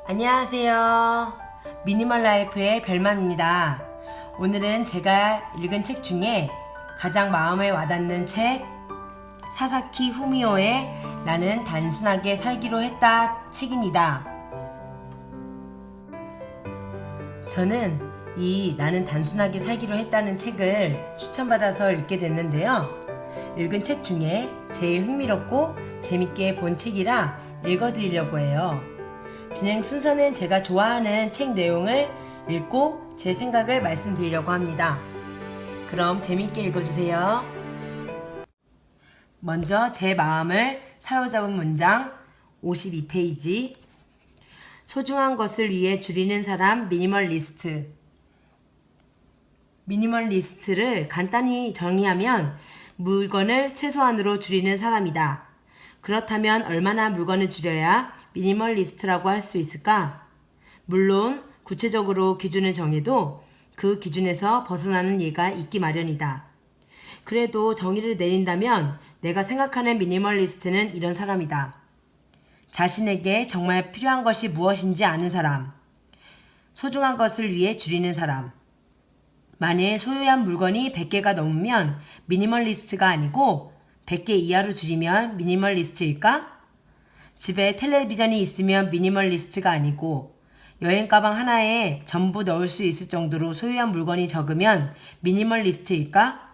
안녕하세요. 미니멀 라이프의 별맘입니다. 오늘은 제가 읽은 책 중에 가장 마음에 와닿는 책, 사사키 후미오의 나는 단순하게 살기로 했다 책입니다. 저는 이 나는 단순하게 살기로 했다는 책을 추천받아서 읽게 됐는데요. 읽은 책 중에 제일 흥미롭고 재밌게 본 책이라 읽어드리려고 해요. 진행 순서는 제가 좋아하는 책 내용을 읽고 제 생각을 말씀드리려고 합니다. 그럼 재밌게 읽어주세요. 먼저 제 마음을 사로잡은 문장 52페이지. 소중한 것을 위해 줄이는 사람 미니멀리스트. 미니멀리스트를 간단히 정의하면 물건을 최소한으로 줄이는 사람이다. 그렇다면 얼마나 물건을 줄여야 미니멀리스트라고 할 수 있을까? 물론 구체적으로 기준을 정해도 그 기준에서 벗어나는 예가 있기 마련이다. 그래도 정의를 내린다면 내가 생각하는 미니멀리스트는 이런 사람이다. 자신에게 정말 필요한 것이 무엇인지 아는 사람. 소중한 것을 위해 줄이는 사람. 만일 소유한 물건이 100개가 넘으면 미니멀리스트가 아니고 100개 이하로 줄이면 미니멀리스트일까? 집에 텔레비전이 있으면 미니멀리스트가 아니고 여행 가방 하나에 전부 넣을 수 있을 정도로 소유한 물건이 적으면 미니멀리스트일까?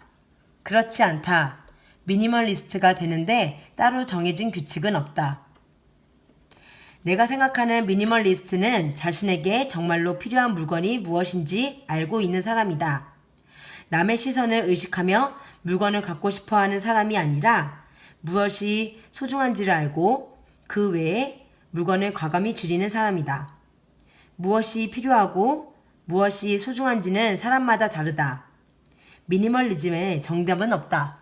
그렇지 않다. 미니멀리스트가 되는데 따로 정해진 규칙은 없다. 내가 생각하는 미니멀리스트는 자신에게 정말로 필요한 물건이 무엇인지 알고 있는 사람이다. 남의 시선을 의식하며 물건을 갖고 싶어 하는 사람이 아니라 무엇이 소중한지를 알고 그 외에 물건을 과감히 줄이는 사람이다. 무엇이 필요하고 무엇이 소중한지는 사람마다 다르다. 미니멀리즘에 정답은 없다.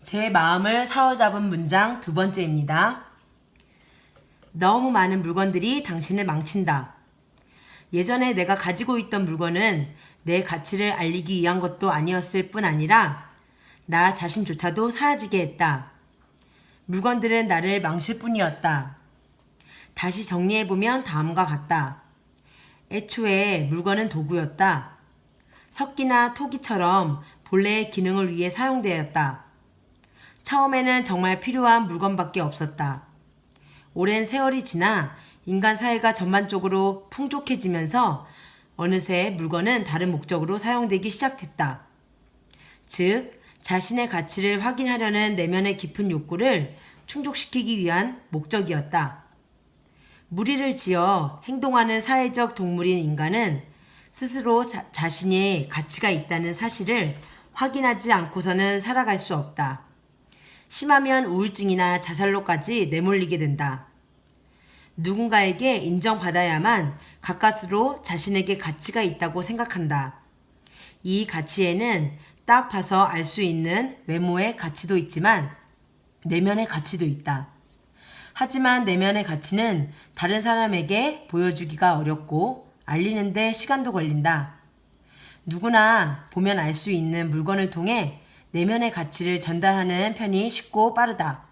제 마음을 사로잡은 문장 두 번째입니다. 너무 많은 물건들이 당신을 망친다. 예전에 내가 가지고 있던 물건은 내 가치를 알리기 위한 것도 아니었을 뿐 아니라 나 자신조차도 사라지게 했다. 물건들은 나를 망칠 뿐이었다. 다시 정리해보면 다음과 같다. 애초에 물건은 도구였다. 석기나 토기처럼 본래의 기능을 위해 사용되었다. 처음에는 정말 필요한 물건밖에 없었다. 오랜 세월이 지나 인간 사회가 전반적으로 풍족해지면서 어느새 물건은 다른 목적으로 사용되기 시작했다. 즉, 자신의 가치를 확인하려는 내면의 깊은 욕구를 충족시키기 위한 목적이었다. 무리를 지어 행동하는 사회적 동물인 인간은 스스로 자신의 가치가 있다는 사실을 확인하지 않고서는 살아갈 수 없다. 심하면 우울증이나 자살로까지 내몰리게 된다. 누군가에게 인정받아야만 가까스로 자신에게 가치가 있다고 생각한다. 이 가치에는 딱 봐서 알 수 있는 외모의 가치도 있지만 내면의 가치도 있다. 하지만 내면의 가치는 다른 사람에게 보여주기가 어렵고 알리는데 시간도 걸린다. 누구나 보면 알 수 있는 물건을 통해 내면의 가치를 전달하는 편이 쉽고 빠르다.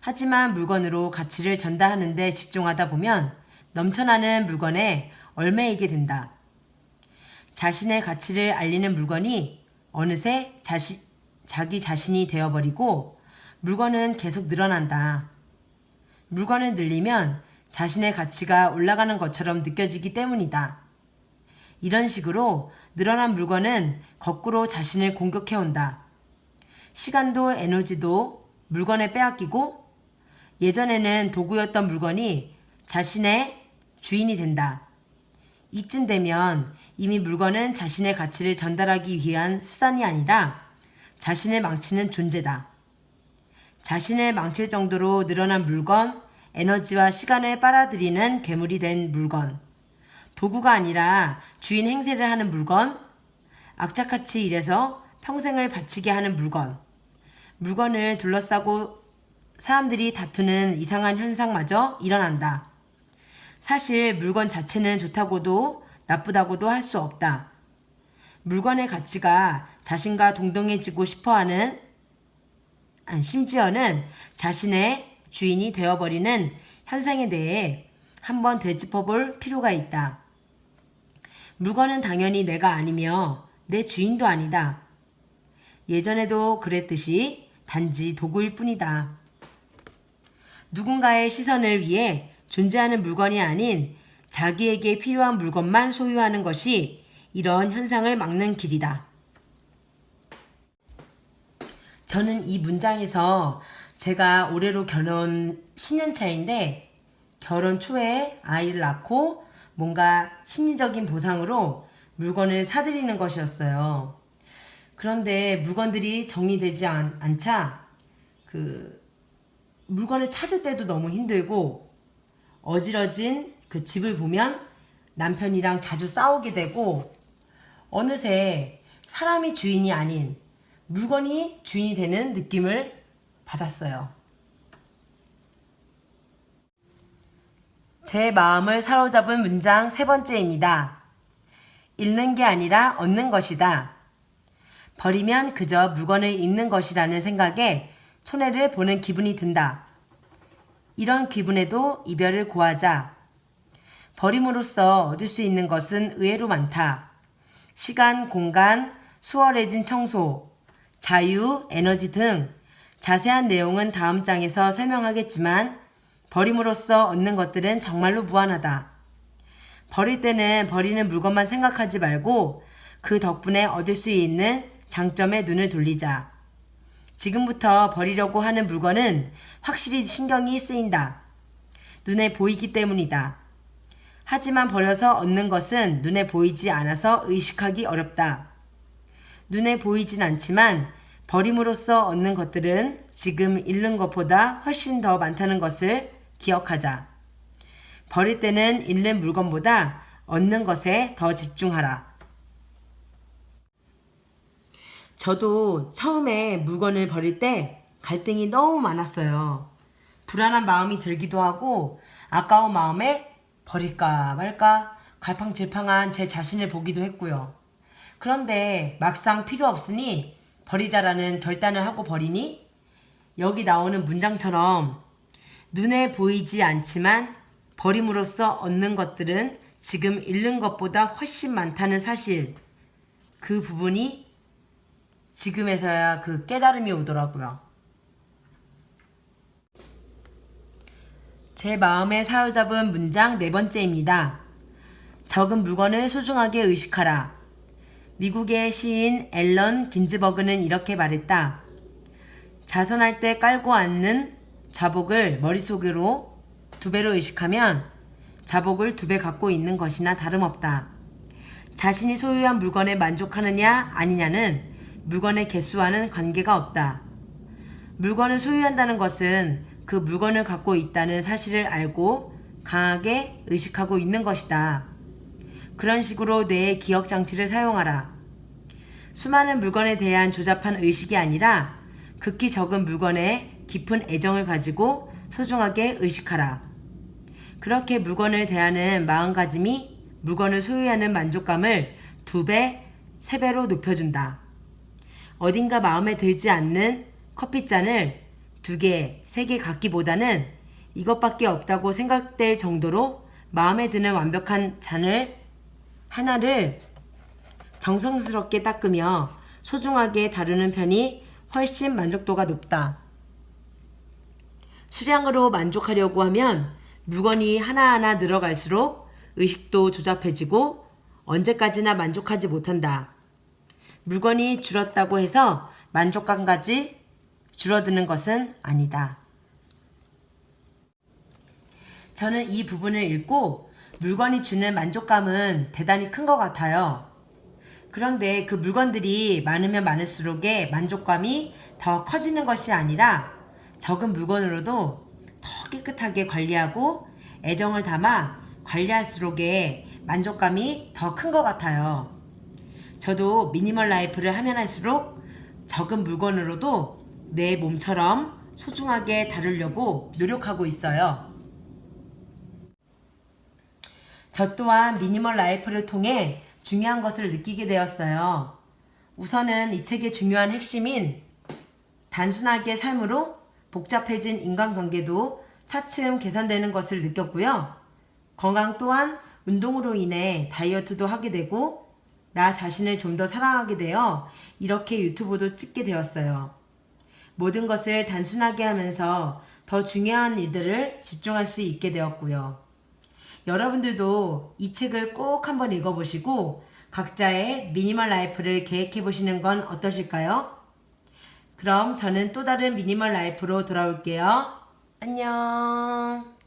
하지만 물건으로 가치를 전달하는 데 집중하다 보면 넘쳐나는 물건에 얽매이게 된다. 자신의 가치를 알리는 물건이 어느새 자기 자신이 되어버리고 물건은 계속 늘어난다. 물건을 늘리면 자신의 가치가 올라가는 것처럼 느껴지기 때문이다. 이런 식으로 늘어난 물건은 거꾸로 자신을 공격해온다. 시간도 에너지도 물건에 빼앗기고 예전에는 도구였던 물건이 자신의 주인이 된다. 이쯤 되면 이미 물건은 자신의 가치를 전달하기 위한 수단이 아니라 자신을 망치는 존재다. 자신을 망칠 정도로 늘어난 물건, 에너지와 시간을 빨아들이는 괴물이 된 물건, 도구가 아니라 주인 행세를 하는 물건, 악착같이 일해서 평생을 바치게 하는 물건, 물건을 둘러싸고 사람들이 다투는 이상한 현상마저 일어난다. 사실 물건 자체는 좋다고도 나쁘다고도 할 수 없다. 물건의 가치가 자신과 동등해지고 싶어하는 심지어는 자신의 주인이 되어버리는 현상에 대해 한번 되짚어 볼 필요가 있다. 물건은 당연히 내가 아니며 내 주인도 아니다. 예전에도 그랬듯이 단지 도구일 뿐이다. 누군가의 시선을 위해 존재하는 물건이 아닌 자기에게 필요한 물건만 소유하는 것이 이런 현상을 막는 길이다. 저는 이 문장에서 제가 올해로 결혼 10년 차인데 결혼 초에 아이를 낳고 뭔가 심리적인 보상으로 물건을 사드리는 것이었어요. 그런데 물건들이 정리되지 않자 물건을 찾을 때도 너무 힘들고 어지러진 그 집을 보면 남편이랑 자주 싸우게 되고 어느새 사람이 주인이 아닌 물건이 주인이 되는 느낌을 받았어요. 제 마음을 사로잡은 문장 3번째입니다. 잃는 게 아니라 얻는 것이다. 버리면 그저 물건을 잃는 것이라는 생각에 손해를 보는 기분이 든다. 이런 기분에도 이별을 고하자. 버림으로써 얻을 수 있는 것은 의외로 많다. 시간, 공간, 수월해진 청소, 자유, 에너지 등 자세한 내용은 다음 장에서 설명하겠지만 버림으로써 얻는 것들은 정말로 무한하다. 버릴 때는 버리는 물건만 생각하지 말고 그 덕분에 얻을 수 있는 장점에 눈을 돌리자. 지금부터 버리려고 하는 물건은 확실히 신경이 쓰인다. 눈에 보이기 때문이다. 하지만 버려서 얻는 것은 눈에 보이지 않아서 의식하기 어렵다. 눈에 보이진 않지만 버림으로써 얻는 것들은 지금 잃는 것보다 훨씬 더 많다는 것을 기억하자. 버릴 때는 잃는 물건보다 얻는 것에 더 집중하라. 저도 처음에 물건을 버릴 때 갈등이 너무 많았어요. 불안한 마음이 들기도 하고 아까운 마음에 버릴까 말까 갈팡질팡한 제 자신을 보기도 했고요. 그런데 막상 필요 없으니 버리자라는 결단을 하고 버리니 여기 나오는 문장처럼 눈에 보이지 않지만 버림으로써 얻는 것들은 지금 잃는 것보다 훨씬 많다는 사실, 그 부분이 지금에서야 그 깨달음이 오더라고요. 제 마음에 사로잡은 문장 4번째입니다. 적은 물건을 소중하게 의식하라. 미국의 시인 앨런 긴즈버그는 이렇게 말했다. 자선할 때 깔고 앉는 자복을 머릿속으로 2배로 의식하면 자복을 2배 갖고 있는 것이나 다름없다. 자신이 소유한 물건에 만족하느냐 아니냐는 물건의 개수와는 관계가 없다. 물건을 소유한다는 것은 그 물건을 갖고 있다는 사실을 알고 강하게 의식하고 있는 것이다. 그런 식으로 뇌의 기억 장치를 사용하라. 수많은 물건에 대한 조잡한 의식이 아니라 극히 적은 물건에 깊은 애정을 가지고 소중하게 의식하라. 그렇게 물건을 대하는 마음가짐이 물건을 소유하는 만족감을 2배, 3배로 높여준다. 어딘가 마음에 들지 않는 커피잔을 2개, 3개 갖기보다는 이것밖에 없다고 생각될 정도로 마음에 드는 완벽한 잔을 하나를 정성스럽게 닦으며 소중하게 다루는 편이 훨씬 만족도가 높다. 수량으로 만족하려고 하면 물건이 하나하나 늘어갈수록 의식도 조잡해지고 언제까지나 만족하지 못한다. 물건이 줄었다고 해서 만족감까지 줄어드는 것은 아니다. 저는 이 부분을 읽고 물건이 주는 만족감은 대단히 큰 것 같아요. 그런데 그 물건들이 많으면 많을수록의 만족감이 더 커지는 것이 아니라 적은 물건으로도 더 깨끗하게 관리하고 애정을 담아 관리할수록의 만족감이 더 큰 것 같아요. 저도 미니멀 라이프를 하면 할수록 적은 물건으로도 내 몸처럼 소중하게 다루려고 노력하고 있어요. 저 또한 미니멀 라이프를 통해 중요한 것을 느끼게 되었어요. 우선은 이 책의 중요한 핵심인 단순하게 삶으로 복잡해진 인간관계도 차츰 개선되는 것을 느꼈고요. 건강 또한 운동으로 인해 다이어트도 하게 되고 나 자신을 좀 더 사랑하게 되어 이렇게 유튜브도 찍게 되었어요. 모든 것을 단순하게 하면서 더 중요한 일들을 집중할 수 있게 되었고요. 여러분들도 이 책을 꼭 한번 읽어보시고 각자의 미니멀 라이프를 계획해 보시는 건 어떠실까요? 그럼 저는 또 다른 미니멀 라이프로 돌아올게요. 안녕.